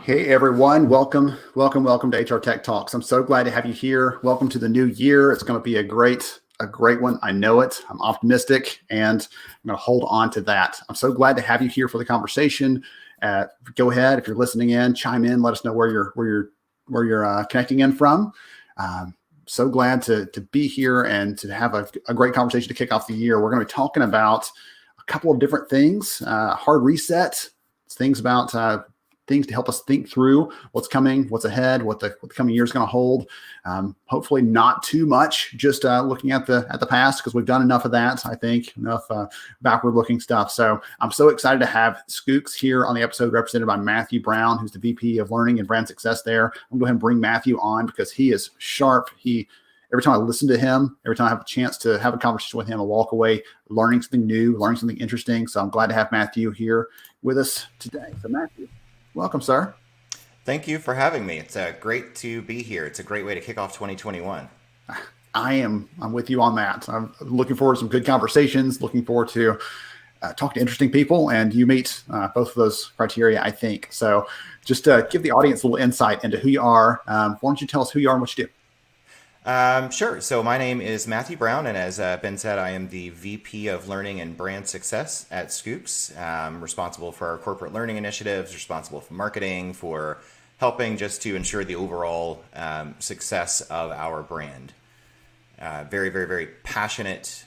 Hey everyone, welcome to HR Tech Talks. I'm so glad to have you here. Welcome to the new year. It's going to be a great one. I know it. I'm optimistic, and I'm going to hold on to that. I'm so glad to have you here for the conversation. Go ahead, if you're listening in, chime in. Let us know where you're connecting in from. So glad to be here and to have a great conversation to kick off the year. We're going to be talking about a couple of different things. Hard reset, things to help us think through what's coming, what's ahead, what the coming year is going to hold. Hopefully not too much, just looking at the past, because we've done enough of that, I think, enough backward-looking stuff. So I'm so excited to have Schoox here on the episode, represented by Matthew Brown, who's the VP of Learning and Brand Success there. I'm going to go ahead and bring Matthew on because he is sharp. Every time I listen to him, every time I have a chance to have a conversation with him, I walk away learning something new, learning something interesting. So I'm glad to have Matthew here with us today. So Matthew, welcome, sir. Thank you for having me. It's great to be here. It's a great way to kick off 2021. I'm with you on that. I'm looking forward to some good conversations, looking forward to talking to interesting people, and you meet both of those criteria, I think. So just to give the audience a little insight into who you are, why don't you tell us who you are and what you do? Sure. So my name is Matthew Brown, and as Ben said, I am the VP of Learning and Brand Success at Schoox. I'm responsible for our corporate learning initiatives, responsible for marketing, for helping just to ensure the overall success of our brand. Very, very, very passionate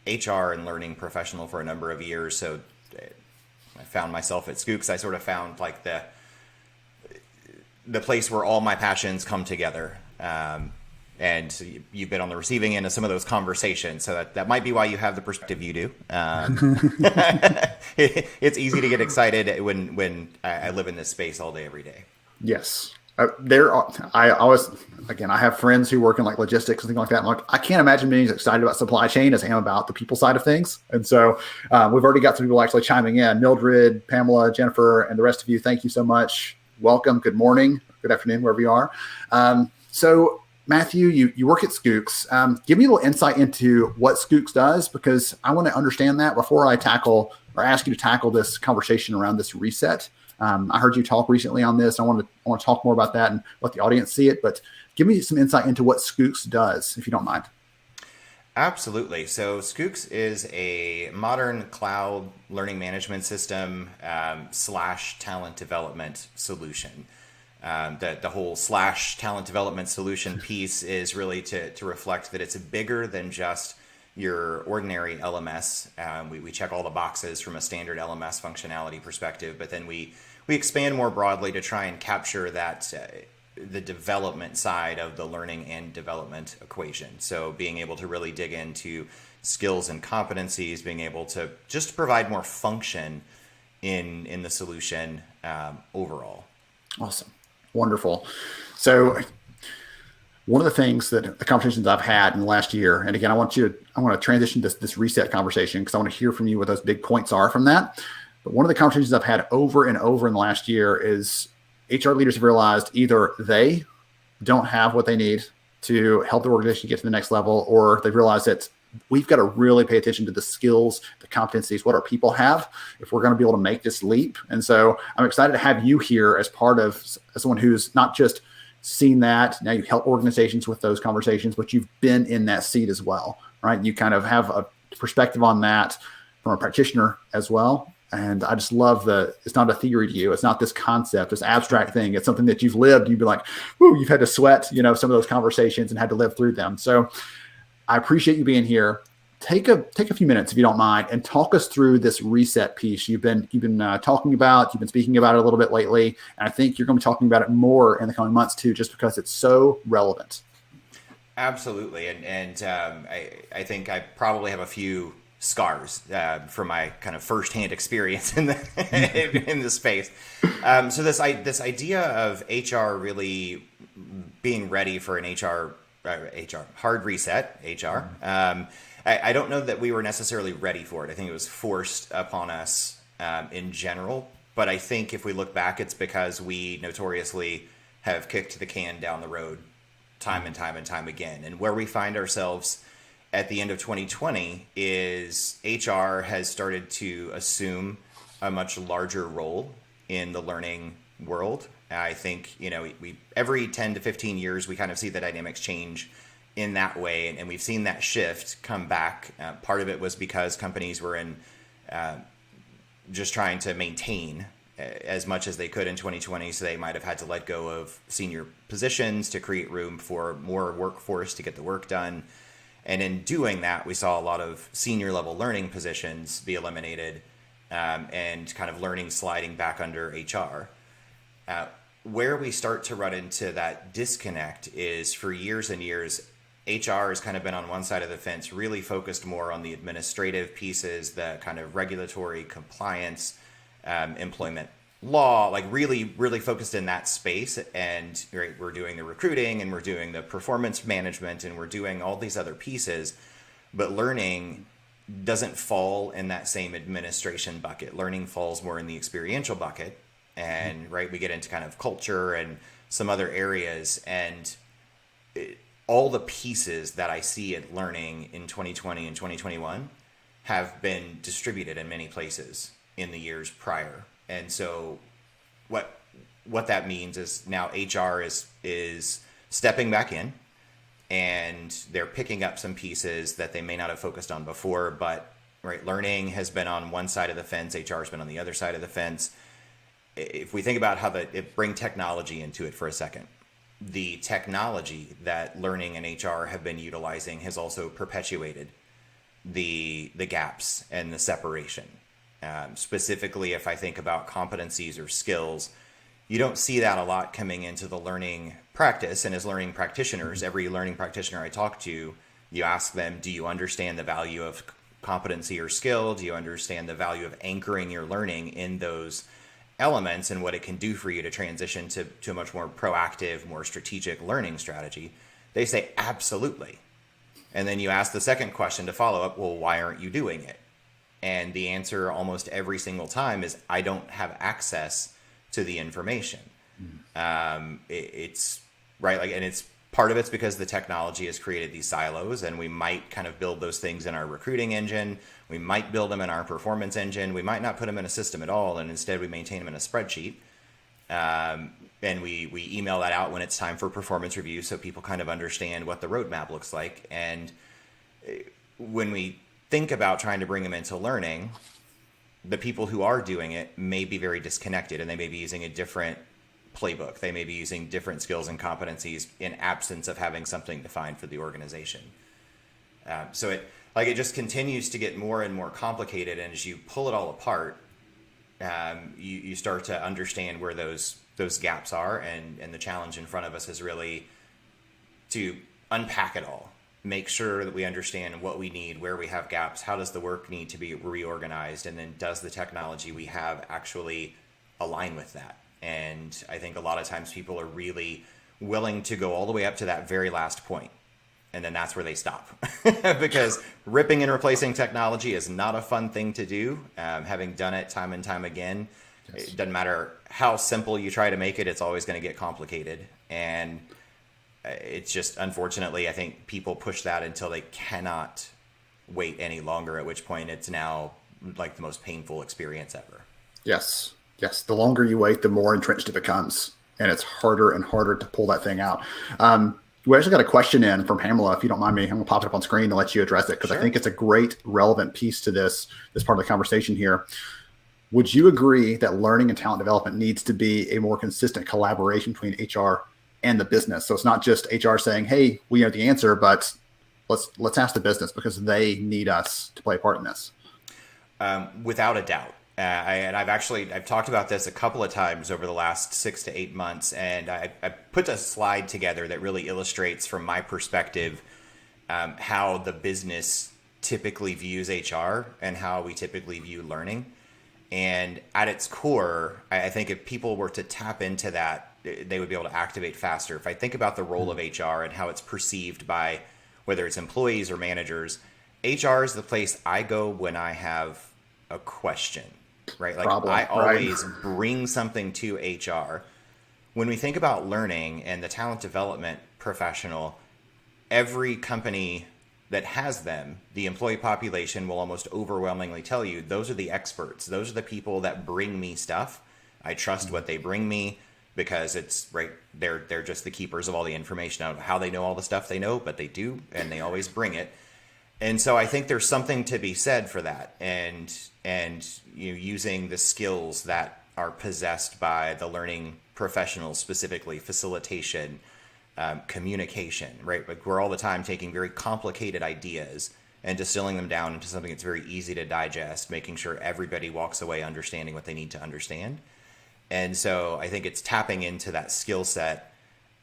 HR and learning professional for a number of years. So I found myself at Schoox. I sort of found like the place where all my passions come together. And you've been on the receiving end of some of those conversations, so that might be why you have the perspective you do. It's easy to get excited when I live in this space all day, every day. Yes. I always, again, I have friends who work in like logistics and things like that. I'm like, I can't imagine being as excited about supply chain as I am about the people side of things. And so we've already got some people actually chiming in. Mildred, Pamela, Jennifer, and the rest of you, thank you so much. Welcome. Good morning. Good afternoon, wherever you are. So Matthew, you work at Schoox. Give me a little insight into what Schoox does, because I want to understand that before I ask you to tackle this conversation around this reset. I heard you talk recently on this. I want to talk more about that and let the audience see it. But give me some insight into what Schoox does, if you don't mind. Absolutely. So Schoox is a modern cloud learning management system / talent development solution. The whole / talent development solution piece is really to reflect that it's bigger than just your ordinary LMS. We check all the boxes from a standard LMS functionality perspective, but then we expand more broadly to try and capture that the development side of the learning and development equation. So being able to really dig into skills and competencies, being able to just provide more function in the solution overall. Awesome. Wonderful. So one of the things that the conversations I've had in the last year, and again, I want to transition this reset conversation because I want to hear from you what those big points are from that. But one of the conversations I've had over and over in the last year is HR leaders have realized either they don't have what they need to help their organization get to the next level, or they've realized that we've got to really pay attention to the skills, the competencies, what our people have, if we're going to be able to make this leap. And so I'm excited to have you here as someone who's not just seen that. Now you help organizations with those conversations, but you've been in that seat as well, right? You kind of have a perspective on that from a practitioner as well. And I just love it's not a theory to you. It's not this concept, this abstract thing. It's something that you've lived. You'd be like, whoo, you've had to sweat, some of those conversations and had to live through them. So I appreciate you being here. Take a few minutes, if you don't mind, and talk us through this reset piece you've been talking about. You've been speaking about it a little bit lately, and I think you're going to be talking about it more in the coming months too, just because it's so relevant. Absolutely, and I think I probably have a few scars from my kind of firsthand experience in the space. So this idea of HR really being ready for an HR hard reset, HR. I don't know that we were necessarily ready for it. I think it was forced upon us in general. But I think if we look back, it's because we notoriously have kicked the can down the road time and time and time again. And where we find ourselves at the end of 2020 is HR has started to assume a much larger role in the learning world. I think, we every 10 to 15 years, we kind of see the dynamics change in that way. And we've seen that shift come back. Part of it was because companies were in just trying to maintain as much as they could in 2020. So they might have had to let go of senior positions to create room for more workforce to get the work done. And in doing that, we saw a lot of senior level learning positions be eliminated, and kind of learning sliding back under HR. Where we start to run into that disconnect is, for years and years, HR has kind of been on one side of the fence, really focused more on the administrative pieces, the kind of regulatory compliance, employment law, like really, really focused in that space. And right, we're doing the recruiting and we're doing the performance management and we're doing all these other pieces. But learning doesn't fall in that same administration bucket. Learning falls more in the experiential bucket. And right, we get into kind of culture and some other areas. And all the pieces that I see at learning in 2020 and 2021 have been distributed in many places in the years prior. And so what that means is now HR is stepping back in, and they're picking up some pieces that they may not have focused on before. But right, learning has been on one side of the fence, HR has been on the other side of the fence. If we think about how bring technology into it for a second, the technology that learning and HR have been utilizing has also perpetuated the gaps and the separation. Specifically, if I think about competencies or skills, you don't see that a lot coming into the learning practice. And as learning practitioners, every learning practitioner I talk to, you ask them, do you understand the value of competency or skill? Do you understand the value of anchoring your learning in those elements and what it can do for you to transition to a much more proactive, more strategic learning strategy? They say, absolutely. And then you ask the second question to follow up, well, why aren't you doing it? And the answer almost every single time is, I don't have access to the information. It's right. And it's part of it's because the technology has created these silos, and we might kind of build those things in our recruiting engine. We might build them in our performance engine. We might not put them in a system at all. And instead we maintain them in a spreadsheet. And we email that out when it's time for performance review, so people kind of understand what the roadmap looks like. And when we think about trying to bring them into learning, the people who are doing it may be very disconnected, and they may be using a different playbook. They may be using different skills and competencies in absence of having something defined for the organization. So it just continues to get more and more complicated. And as you pull it all apart, you start to understand where those gaps are. And the challenge in front of us is really to unpack it all. Make sure that we understand what we need, where we have gaps, how does the work need to be reorganized, and then does the technology we have actually align with that? And I think a lot of times people are really willing to go all the way up to that very last point, and then that's where they stop. Because ripping and replacing technology is not a fun thing to do. Having done it time and time again, yes. It doesn't matter how simple you try to make it, it's always going to get complicated. And it's just, unfortunately, I think people push that until they cannot wait any longer, at which point it's now like the most painful experience ever. Yes. The longer you wait, the more entrenched it becomes, and it's harder and harder to pull that thing out. We actually got a question in from Pamela. If you don't mind me, I'm going to pop it up on screen to let you address it, because sure. I think it's a great relevant piece to this part of the conversation here. Would you agree that learning and talent development needs to be a more consistent collaboration between HR and the business? So it's not just HR saying, hey, we know the answer, but let's ask the business, because they need us to play a part in this. Without a doubt. I've talked about this a couple of times over the last 6 to 8 months, and I put a slide together that really illustrates from my perspective how the business typically views HR and how we typically view learning. And at its core, I think if people were to tap into that, they would be able to activate faster. If I think about the role of HR and how it's perceived by whether it's employees or managers, HR is the place I go when I have a question, right? Like problem, I always bring something to HR. When we think about learning and the talent development professional, every company that has them, the employee population will almost overwhelmingly tell you, those are the experts. Those are the people that bring me stuff. I trust what they bring me because it's right. They're just the keepers of all the information. I don't know how they know all the stuff they know, but they do, and they always bring it. And so I think there's something to be said for that, and using the skills that are possessed by the learning professionals, specifically facilitation, communication, right? Like we're all the time taking very complicated ideas and distilling them down into something that's very easy to digest, making sure everybody walks away understanding what they need to understand. And so I think it's tapping into that skill set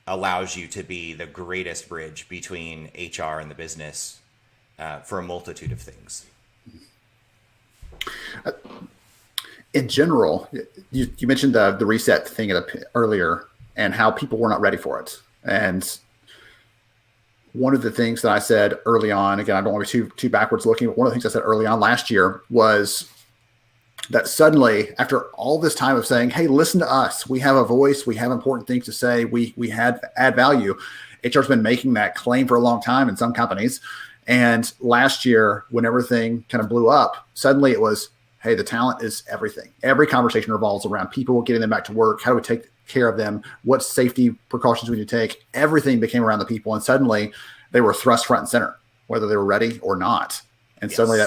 allows you to be the greatest bridge between HR and the business for a multitude of things. In general, you mentioned the reset thing earlier and how people were not ready for it. And one of the things that I said early on, again, I don't want to be too backwards looking, but one of the things I said early on last year was that suddenly, after all this time of saying, hey, listen to us, we have a voice, we have important things to say, we add value. HR's been making that claim for a long time in some companies. And last year, when everything kind of blew up, suddenly it was, hey, the talent is everything. Every conversation revolves around people, getting them back to work. How do we take care of them? What safety precautions we need to take? Everything became around the people. And suddenly they were thrust front and center, whether they were ready or not. And yes. Suddenly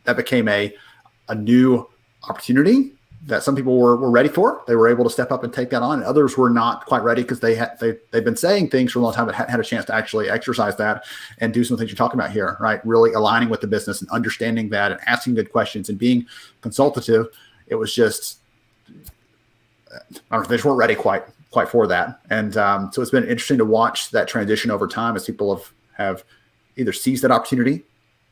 that became a new opportunity that some people were ready for. They were able to step up and take that on, and others were not quite ready because they've been saying things for a long time, but hadn't had a chance to actually exercise that and do some things you're talking about here, right? Really aligning with the business and understanding that and asking good questions and being consultative. It was just, I don't know, they just weren't ready quite for that. And so it's been interesting to watch that transition over time as people have either seized that opportunity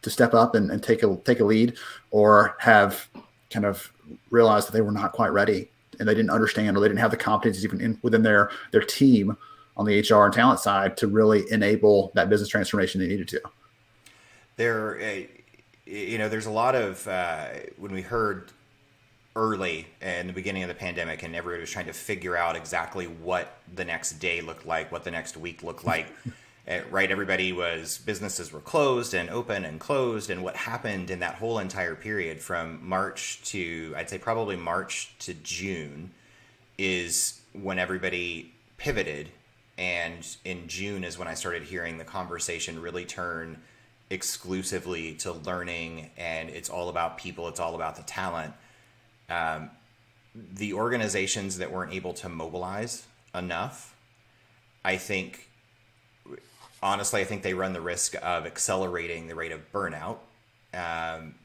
to step up and take a lead, or have kind of realized that they were not quite ready and they didn't understand, or they didn't have the competencies even within their team on the HR and talent side to really enable that business transformation they needed to. There's a lot of, when we heard early in the beginning of the pandemic and everybody was trying to figure out exactly what the next day looked like, what the next week looked like, right? Businesses were closed and open and closed. And what happened in that whole entire period from March to, I'd say probably March to June, is when everybody pivoted. And in June is when I started hearing the conversation really turn exclusively to learning, and it's all about people. It's all about the talent. The organizations that weren't able to mobilize enough, honestly, I think they run the risk of accelerating the rate of burnout,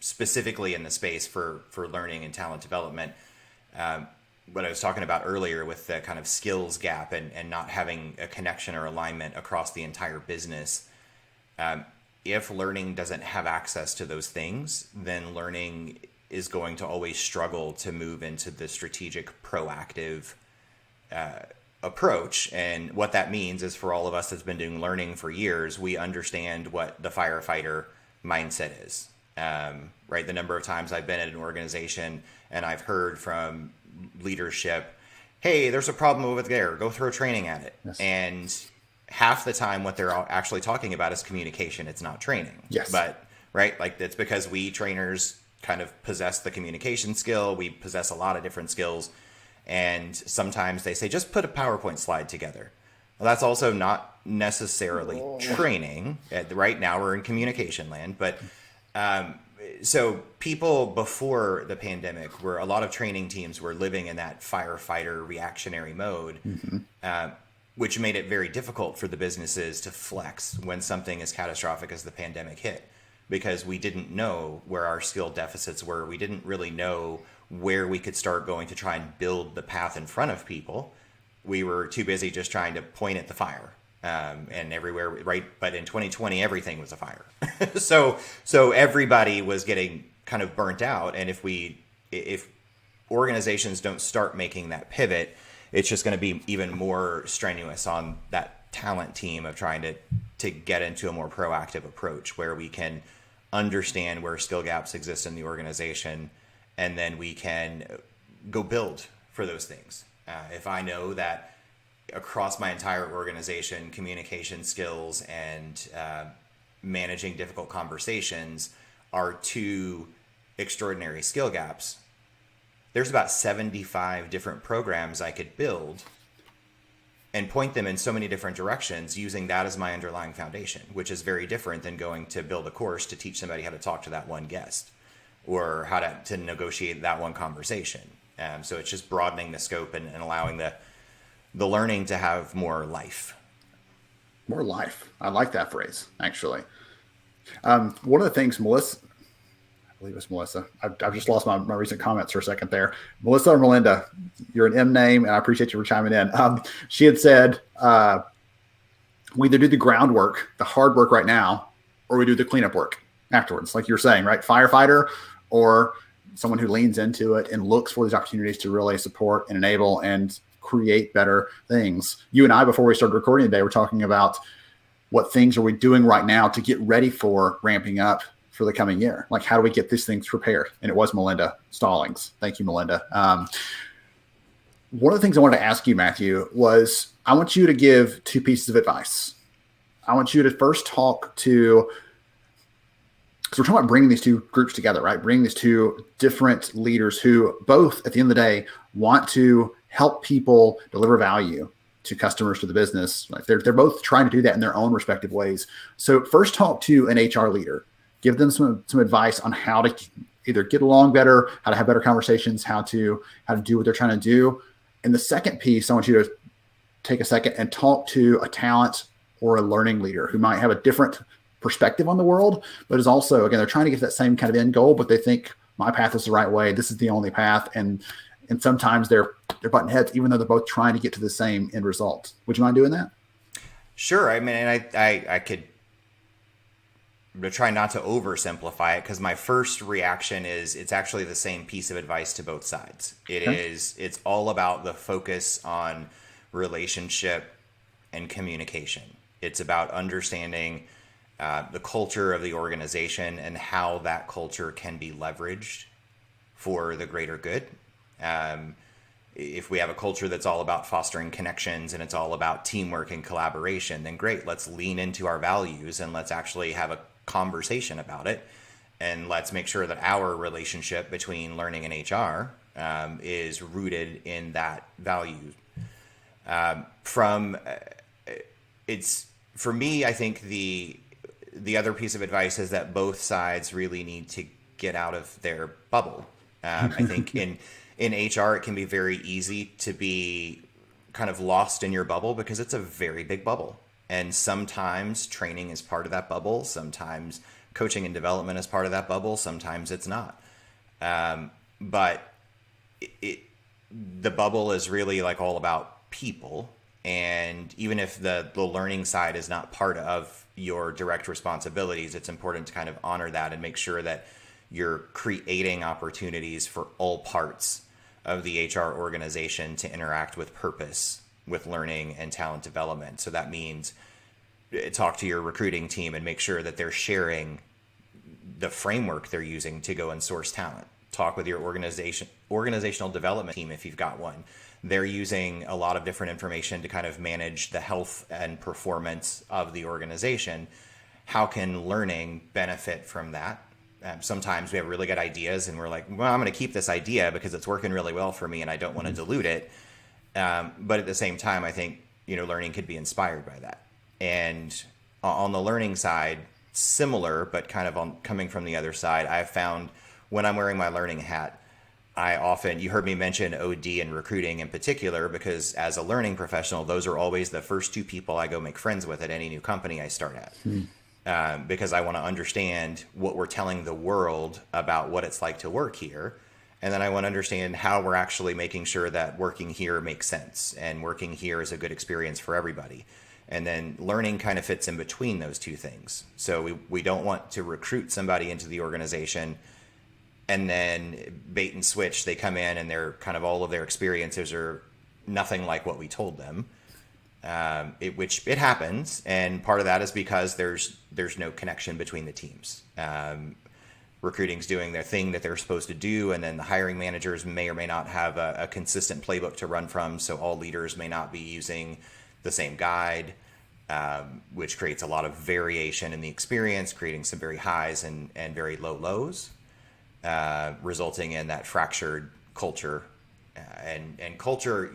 specifically in the space for learning and talent development. What I was talking about earlier with the kind of skills gap and not having a connection or alignment across the entire business. If learning doesn't have access to those things, then learning is going to always struggle to move into the strategic, proactive approach. And what that means is, for all of us that's been doing learning for years, we understand what the firefighter mindset is, right? The number of times I've been at an organization and I've heard from leadership, hey, there's a problem over there, go throw training at it. Yes. And half the time what they're actually talking about is communication. It's not training. Yes. But, right, like it's because we trainers kind of possess the communication skill. We possess a lot of different skills. And sometimes they say, just put a PowerPoint slide together. Well, that's also not necessarily training. Right now we're in communication land. But so people before the pandemic, where a lot of training teams were living in that firefighter reactionary mode, which made it very difficult for the businesses to flex when something as catastrophic as the pandemic hit, because we didn't know where our skill deficits were. We didn't really know where we could start going to try and build the path in front of people. We were too busy just trying to point at the fire, and everywhere, right? But in 2020, everything was a fire. So everybody was getting kind of burnt out. And if organizations don't start making that pivot, it's just going to be even more strenuous on that talent team of trying to get into a more proactive approach where we can understand where skill gaps exist in the organization, and then we can go build for those things. If I know that across my entire organization, communication skills and managing difficult conversations are two extraordinary skill gaps, there's about 75 different programs I could build and point them in so many different directions using that as my underlying foundation, which is very different than going to build a course to teach somebody how to talk to that one guest or how to negotiate that one conversation. So it's just broadening the scope and allowing the learning to have more life. More life. I like that phrase, actually. One of the things Melissa, I believe it's Melissa. I've just lost my recent comments for a second there. Melissa or Melinda, you're an M name, and I appreciate you for chiming in. She had said, we either do the groundwork, the hard work right now, or we do the cleanup work afterwards. Like you're saying, right? Firefighter or someone who leans into it and looks for these opportunities to really support and enable and create better things. You and I, before we started recording today, were talking about what things are we doing right now to get ready for ramping up for the coming year. Like, how do we get these things prepared? And it was Melinda Stallings. Thank you, Melinda. One of the things I wanted to ask you, Matthew, was I want you to give two pieces of advice. I want you to first talk to, because we're talking about bringing these two groups together, right? Bringing these two different leaders who both, at the end of the day, want to help people deliver value to customers, to the business. Like they're both trying to do that in their own respective ways. So first talk to an HR leader. Give them some advice on how to either get along better, how to have better conversations, how to do what they're trying to do. And the second piece, I want you to take a second and talk to a talent or a learning leader who might have a different perspective on the world, but is also, again, they're trying to get that same kind of end goal, but they think my path is the right way. This is the only path. And sometimes they're butting heads, even though they're both trying to get to the same end result. Would you mind doing that? Sure. I mean, I could try not to oversimplify it, because my first reaction is it's actually the same piece of advice to both sides. It's all about the focus on relationship and communication. It's about understanding the culture of the organization and how that culture can be leveraged for the greater good. If we have a culture that's all about fostering connections and it's all about teamwork and collaboration, then great, let's lean into our values and let's actually have a conversation about it. And let's make sure that our relationship between learning and HR is rooted in that value. For me, I think the other piece of advice is that both sides really need to get out of their bubble. I think in HR, it can be very easy to be kind of lost in your bubble because it's a very big bubble. And sometimes training is part of that bubble. Sometimes coaching and development is part of that bubble. Sometimes it's not. But the bubble is really like all about people. And even if the learning side is not part of your direct responsibilities, it's important to kind of honor that and make sure that you're creating opportunities for all parts of the HR organization to interact with purpose, with learning and talent development. So that means talk to your recruiting team and make sure that they're sharing the framework they're using to go and source talent. Talk with your organizational development team if you've got one. They're using a lot of different information to kind of manage the health and performance of the organization. How can learning benefit from that? Sometimes we have really good ideas and we're like, well, I'm going to keep this idea because it's working really well for me and I don't want to dilute it. But at the same time, I think, learning could be inspired by that. And on the learning side, similar, but kind of coming from the other side, I've found when I'm wearing my learning hat, you heard me mention OD and recruiting in particular, because as a learning professional, those are always the first two people I go make friends with at any new company I start at. Because I want to understand what we're telling the world about what it's like to work here. And then I want to understand how we're actually making sure that working here makes sense and working here is a good experience for everybody. And then learning kind of fits in between those two things. So we don't want to recruit somebody into the organization and then bait and switch. They come in and they're kind of all of their experiences are nothing like what we told them. Which it happens, and part of that is because there's no connection between the teams. Recruiting's doing their thing that they're supposed to do, and then the hiring managers may or may not have a consistent playbook to run from, so all leaders may not be using the same guide, which creates a lot of variation in the experience, creating some very highs and very low lows, resulting in that fractured culture, and culture.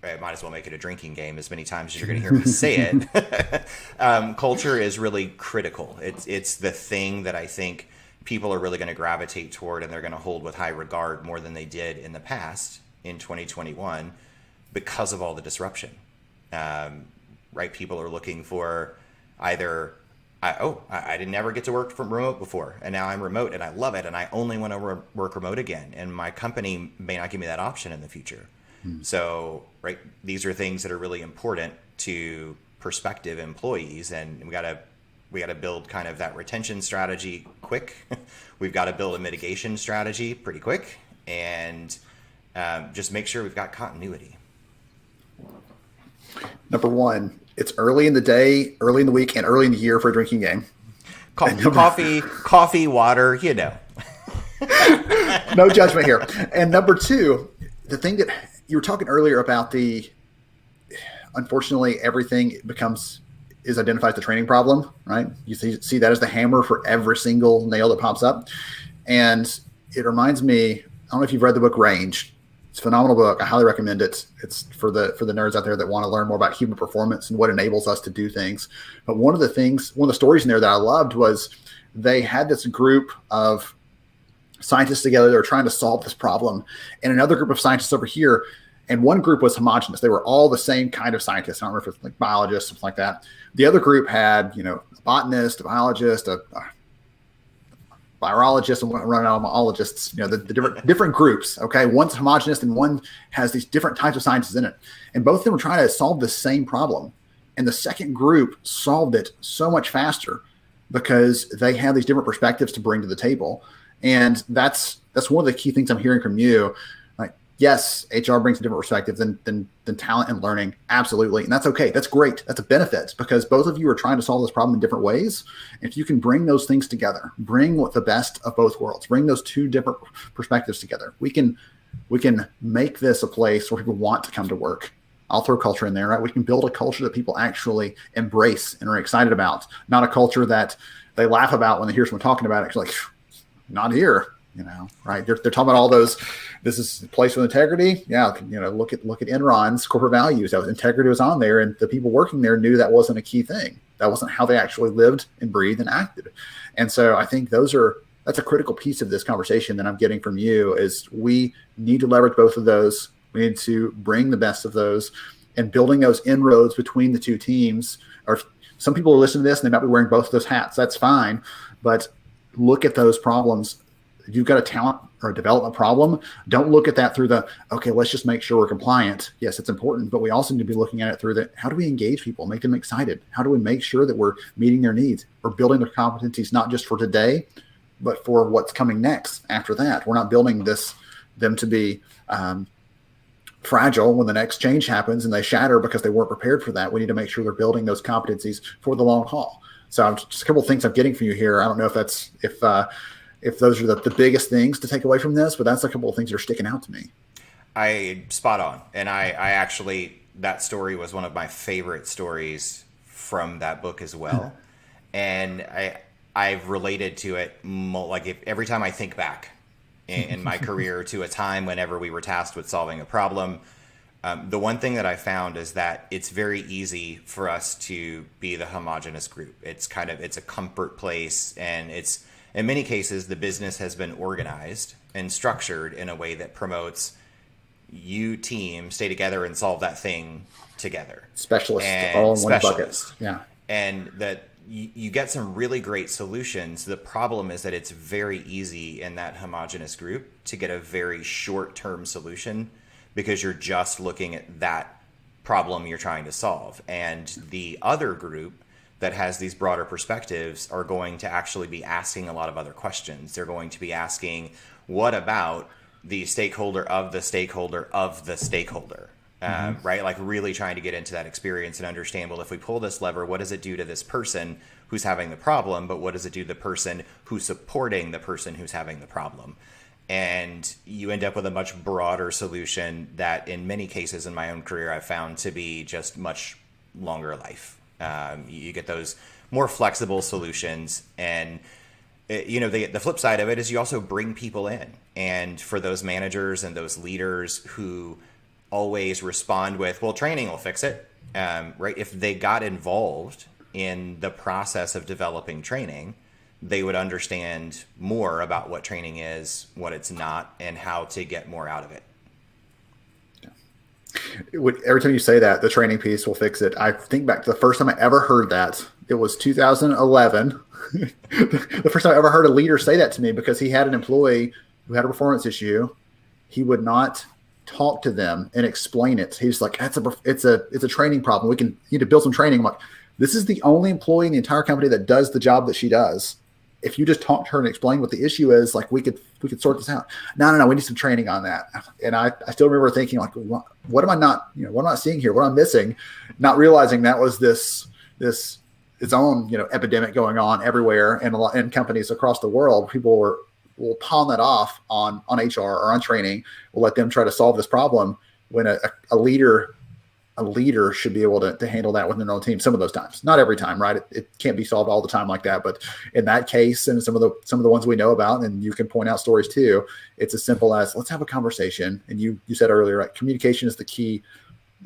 I might as well make it a drinking game as many times as you're going to hear me say it. Culture is really critical. It's the thing that I think people are really going to gravitate toward, and they're going to hold with high regard more than they did in the past in 2021 because of all the disruption. Right? People are looking for either, I didn't ever get to work from remote before, and now I'm remote and I love it, and I only want to work remote again, and my company may not give me that option in the future. So, right, these are things that are really important to prospective employees, and we got to build kind of that retention strategy quick. We've got to build a mitigation strategy pretty quick, and just make sure we've got continuity. Number one, it's early in the day, early in the week, and early in the year for a drinking game. Coffee, water, you know. No judgment here. And number two, the thing that you were talking earlier about unfortunately, everything is identified as the training problem, right? You see that as the hammer for every single nail that pops up. And it reminds me, I don't know if you've read the book Range. It's a phenomenal book. I highly recommend it. It's for the nerds out there that want to learn more about human performance and what enables us to do things. But one of the stories in there that I loved was they had this group of scientists together. They were trying to solve this problem, and another group of scientists over here. And one group was homogenous. They were all the same kind of scientists. I don't remember if it's like biologists, something like that. The other group had, a botanist, a biologist, a virologist, and running out of biologists, the different groups. Okay. One's homogenous and one has these different types of sciences in it. And both of them were trying to solve the same problem. And the second group solved it so much faster because they had these different perspectives to bring to the table. And that's one of the key things I'm hearing from you. Yes, HR brings a different perspective than talent and learning. Absolutely. And that's okay. That's great. That's a benefit because both of you are trying to solve this problem in different ways. If you can bring those things together, bring the best of both worlds, bring those two different perspectives together, we can make this a place where people want to come to work. I'll throw culture in there, right? We can build a culture that people actually embrace and are excited about, not a culture that they laugh about when they hear someone talking about it. It's like, not here. Right? They're talking about all those. This is a place with integrity. Yeah, look at Enron's corporate values. That was integrity was on there, and the people working there knew that wasn't a key thing. That wasn't how they actually lived and breathed and acted. And so I think that's a critical piece of this conversation that I'm getting from you is we need to leverage both of those. We need to bring the best of those, and building those inroads between the two teams. Or some people are listening to this and they might be wearing both of those hats. That's fine, but look at those problems. If you've got a talent or a development problem, don't look at that through let's just make sure we're compliant. Yes, it's important, but we also need to be looking at it through how do we engage people, make them excited? How do we make sure that we're meeting their needs? We're building their competencies, not just for today, but for what's coming next after that. We're not building them to be fragile when the next change happens and they shatter because they weren't prepared for that. We need to make sure they're building those competencies for the long haul. So just a couple of things I'm getting from you here. I don't know if those are the biggest things to take away from this, but that's a couple of things that are sticking out to me. I spot on. And I actually, that story was one of my favorite stories from that book as well. And I've related to it, every time I think back in my career to a time whenever we were tasked with solving a problem, the one thing that I found is that it's very easy for us to be the homogenous group. It's a comfort place, and in many cases, the business has been organized and structured in a way that promotes you team stay together and solve that thing together. Specialists all in one bucket. Yeah. And that you get some really great solutions. The problem is that it's very easy in that homogenous group to get a very short-term solution because you're just looking at that problem you're trying to solve. And the other group that has these broader perspectives are going to actually be asking a lot of other questions. They're going to be asking, what about the stakeholder of the stakeholder of the stakeholder, right? Like really trying to get into that experience and understand, well, if we pull this lever, what does it do to this person who's having the problem? But what does it do to the person who's supporting the person who's having the problem? And you end up with a much broader solution that in many cases in my own career, I've found to be just much longer life. You get those more flexible solutions, and the flip side of it is you also bring people in. And for those managers and those leaders who always respond with, well, training will fix it, right? If they got involved in the process of developing training, they would understand more about what training is, what it's not, and how to get more out of it. Every time you say that, the training piece will fix it, I think back to the first time I ever heard that. It was 2011. The first time I ever heard a leader say that to me, because he had an employee who had a performance issue. He would not talk to them and explain it. He's like, it's a training problem. We need to build some training. I'm like, this is the only employee in the entire company that does the job that she does. If you just talk to her and explain what the issue is, like we could sort this out. No, we need some training on that. And I still remember thinking, like, what am I not seeing here? What am I missing? Not realizing that was this its own, epidemic going on everywhere, and in companies across the world. People will pawn that off on HR or on training. We'll let them try to solve this problem, when a leader should be able to handle that within their own team some of those times. Not every time, right? It can't be solved all the time like that. But in that case, and some of the ones we know about, and you can point out stories too, it's as simple as, let's have a conversation. And you said earlier, right? Communication is the key,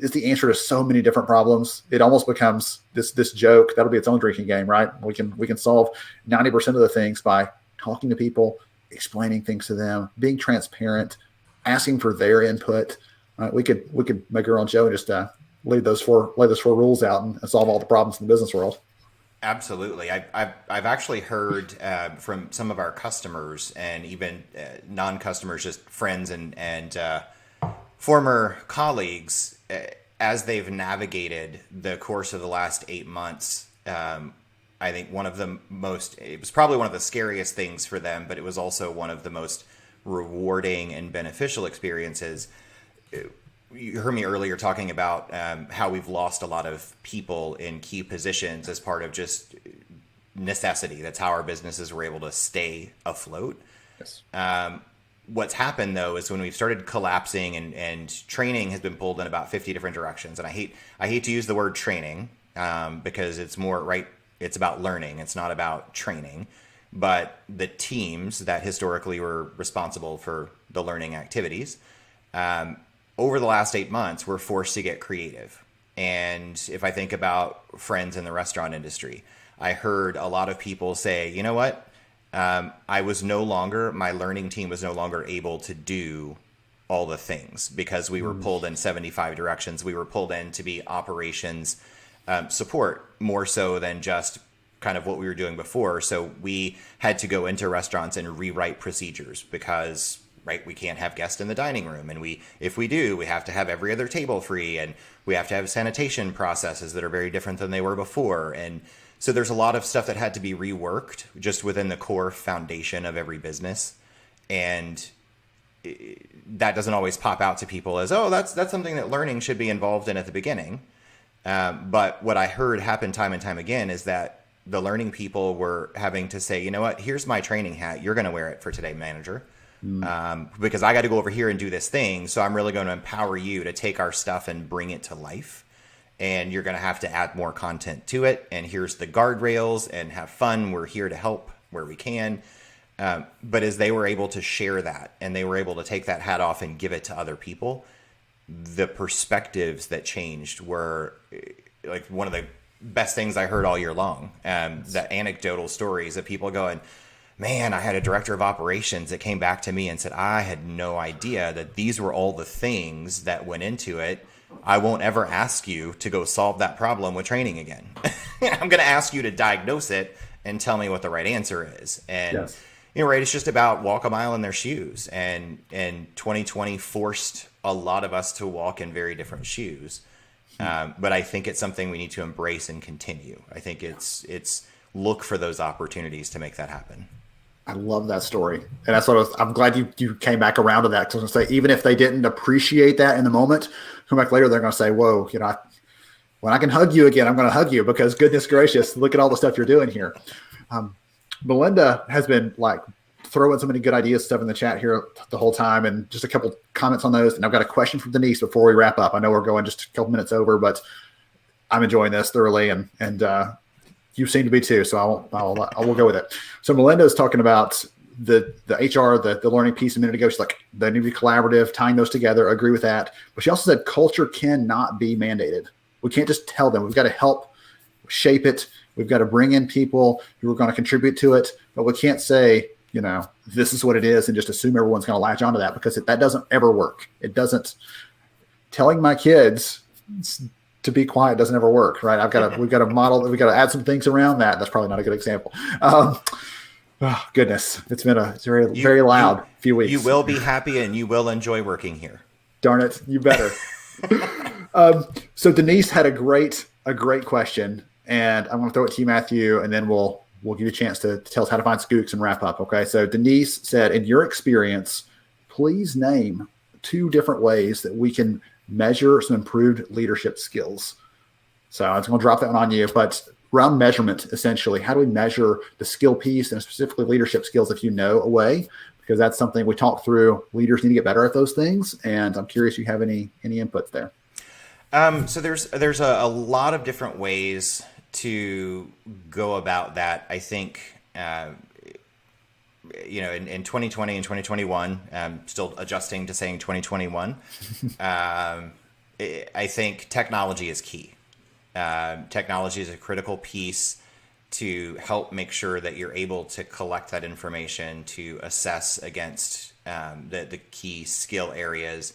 is the answer to so many different problems. It almost becomes this joke. That'll be its own drinking game, right? We can solve 90% of the things by talking to people, explaining things to them, being transparent, asking for their input. We could make our own show and just lay those four rules out and solve all the problems in the business world. Absolutely. I've actually heard from some of our customers, and even non-customers, just friends and former colleagues, as they've navigated the course of the last 8 months. I think it was probably one of the scariest things for them, but it was also one of the most rewarding and beneficial experiences. You heard me earlier talking about how we've lost a lot of people in key positions as part of just necessity. That's how our businesses were able to stay afloat. Yes. What's happened, though, is when we've started collapsing and training has been pulled in about 50 different directions. And I hate to use the word training because it's more right. It's about learning. It's not about training. But the teams that historically were responsible for the learning activities, over the last 8 months, we're forced to get creative. And if I think about friends in the restaurant industry, I heard a lot of people say, you know what? My learning team was no longer able to do all the things because we were pulled in 75 directions. We were pulled in to be operations support more so than just kind of what we were doing before. So we had to go into restaurants and rewrite procedures because, right, we can't have guests in the dining room. And if we do, we have to have every other table free, and we have to have sanitation processes that are very different than they were before. And so there's a lot of stuff that had to be reworked just within the core foundation of every business. And that doesn't always pop out to people as, oh, that's something that learning should be involved in at the beginning. But what I heard happen time and time again is that the learning people were having to say, you know what, here's my training hat. You're going to wear it for today, manager. Because I got to go over here and do this thing. So I'm really going to empower you to take our stuff and bring it to life. And you're going to have to add more content to it. And here's the guardrails, and have fun. We're here to help where we can. But as they were able to share that, and they were able to take that hat off and give it to other people, the perspectives that changed were like one of the best things I heard all year long. The anecdotal stories of people going, man, I had a director of operations that came back to me and said, I had no idea that these were all the things that went into it. I won't ever ask you to go solve that problem with training again. I'm going to ask you to diagnose it and tell me what the right answer is. And, yes. Right, it's just about walk a mile in their shoes. And 2020 forced a lot of us to walk in very different shoes. But I think it's something we need to embrace and continue. I think it's look for those opportunities to make that happen. I love that story. And that's what I'm glad you came back around to that. Because I was going to say, even if they didn't appreciate that in the moment, come back later, they're going to say, whoa, when I can hug you again, I'm going to hug you, because goodness gracious, look at all the stuff you're doing here. Melinda has been like throwing so many good ideas stuff in the chat here the whole time, and just a couple comments on those. And I've got a question from Denise before we wrap up. I know we're going just a couple minutes over, but I'm enjoying this thoroughly. And You seem to be too, so I will go with it. So Melinda is talking about the HR, the learning piece a minute ago. She's like, they need to be collaborative, tying those together. I agree with that. But she also said culture cannot be mandated. We can't just tell them. We've got to help shape it. We've got to bring in people who are going to contribute to it. But we can't say, this is what it is and just assume everyone's going to latch onto that, because that doesn't ever work. It doesn't. Telling my kids to be quiet doesn't ever work, right? We've got to model, we've got to add some things around that. That's probably not a good example. Oh goodness. It's been very loud few weeks. You will be happy and you will enjoy working here. Darn it. You better. So Denise had a great question, and I'm going to throw it to you, Matthew, and then we'll give you a chance to tell us how to find Schoox and wrap up. Okay. So Denise said, in your experience, please name 2 different ways that we can measure some improved leadership skills. So I'm just going to drop that one on you, but around measurement, essentially, how do we measure the skill piece and specifically leadership skills, if you know a way? Because that's something we talk through. Leaders need to get better at those things. And I'm curious if you have any inputs there. So there's a lot of different ways to go about that. I think, in 2020 and 2021, still adjusting to saying 2021. I think technology is key. Technology is a critical piece to help make sure that you're able to collect that information to assess against the key skill areas.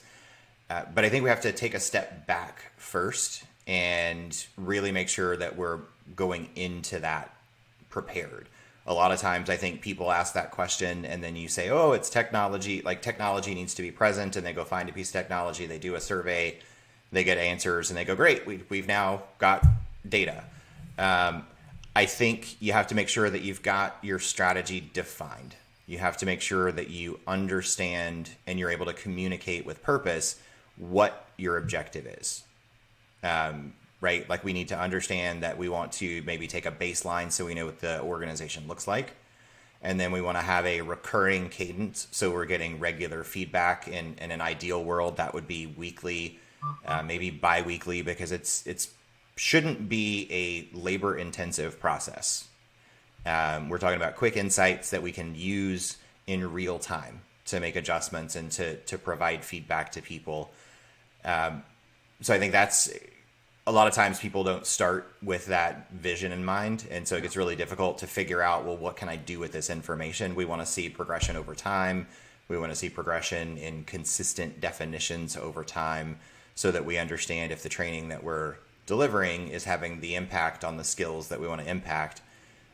But I think we have to take a step back first and really make sure that we're going into that prepared. A lot of times I think people ask that question and then you say, oh, it's technology, like technology needs to be present, and they go find a piece of technology, they do a survey, they get answers, and they go, great, we've now got data. I think you have to make sure that you've got your strategy defined. You have to make sure that you understand and you're able to communicate with purpose what your objective is. Right? Like, we need to understand that we want to maybe take a baseline so we know what the organization looks like. And then we want to have a recurring cadence, so we're getting regular feedback. In an ideal world, that would be weekly, maybe bi-weekly, because it's shouldn't be a labor-intensive process. We're talking about quick insights that we can use in real time to make adjustments and to provide feedback to people. So I think that's... A lot of times people don't start with that vision in mind. And so it gets really difficult to figure out, well, what can I do with this information? We want to see progression over time. We want to see progression in consistent definitions over time, so that we understand if the training that we're delivering is having the impact on the skills that we want to impact.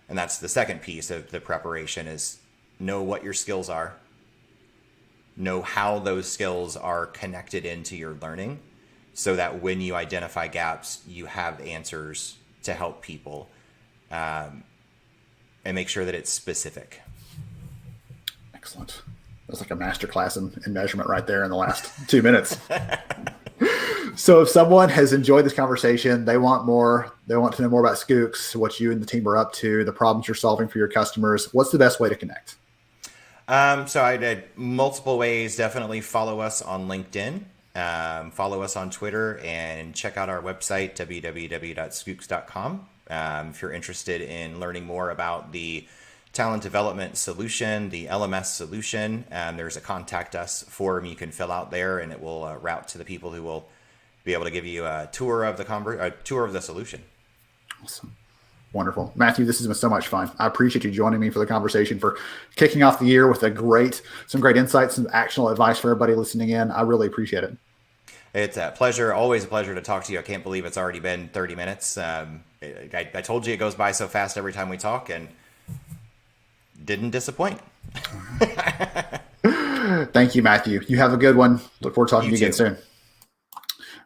And that's the second piece of the preparation, is know what your skills are, know how those skills are connected into your learning, so that when you identify gaps, you have answers to help people, and make sure that it's specific. Excellent. That's like a masterclass in measurement right there in the last 2 minutes. So if someone has enjoyed this conversation, they want more, they want to know more about Schoox, what you and the team are up to, the problems you're solving for your customers, what's the best way to connect? So I did multiple ways. Definitely follow us on LinkedIn. Follow us on Twitter, and check out our website, www.schoox.com. If you're interested in learning more about the talent development solution, the LMS solution, there's a contact us form you can fill out there, and it will route to the people who will be able to give you a tour of the solution. Awesome. Wonderful. Matthew, this has been so much fun. I appreciate you joining me for the conversation, for kicking off the year with some great insights, some actionable advice for everybody listening in. I really appreciate it. It's a pleasure, always a pleasure to talk to you. I can't believe it's already been 30 minutes. I told you it goes by so fast every time we talk, and didn't disappoint. Thank you, Matthew. You have a good one. Look forward to talking to you again soon.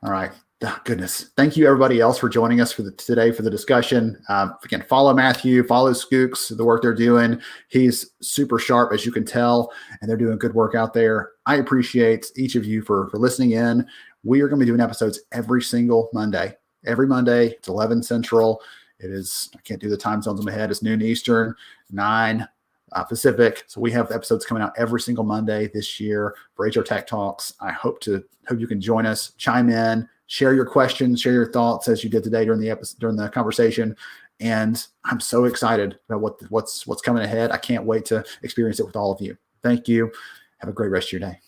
All right. Oh, goodness. Thank you, everybody else, for joining us today for the discussion. Again, follow Matthew, follow Schoox, the work they're doing. He's super sharp, as you can tell, and they're doing good work out there. I appreciate each of you for listening in. We are going to be doing episodes every single Monday. Every Monday, it's 11 Central. It is, I can't do the time zones in my head. It's noon Eastern, 9 Pacific. So we have episodes coming out every single Monday this year for HR Tech Talks. I hope you can join us, chime in, share your questions, share your thoughts as you did today during the conversation. And I'm so excited about what's coming ahead. I can't wait to experience it with all of you. Thank you. Have a great rest of your day.